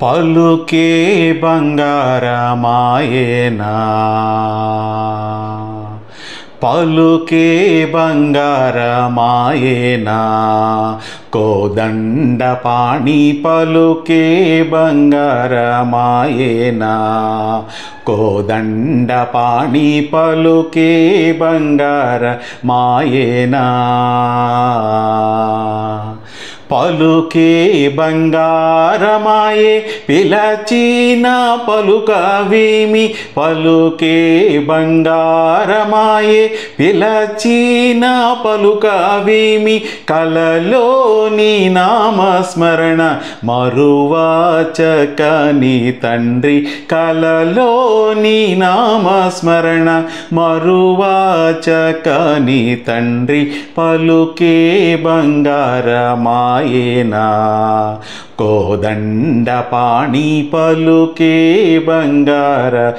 పలుకే బంగారమాయేనా పలుకే బంగారమాయేనా కోదండపాణి పలుకే బంగారమాయేనా కోదండపాణి పలుకే బంగారమాయేనా పలుకే బంగారమాయే పిలచిన పలుకవేమి పలుకే బంగారమాయే పిలచిన పలుకవేమి కలలోని నామస్మరణ మరువాచకని తండ్రి కలలోని నామస్మరణ మరువాచకని తండ్రి పలుకే బంగారమాయేనా కోదండపాణి పలుకే బంగారమాయేనా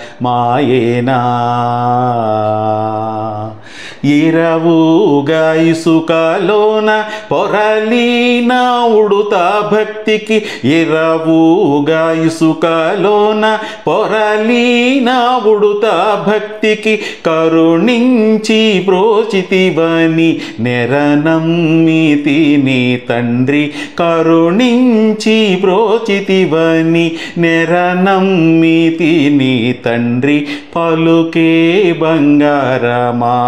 ఇరవుగా ఇసుకలోన పొరలిన ఉడుత భక్తికి ఇరవుగా ఇసుకలోన పొరలిన ఉడుత భక్తికి కరుణించి బ్రోచితివని నెరనమ్మితి నీ తండ్రి కరుణించి బ్రోచితివని నెరనమ్మితి నీ తండ్రి పలుకే బంగారమాయేనా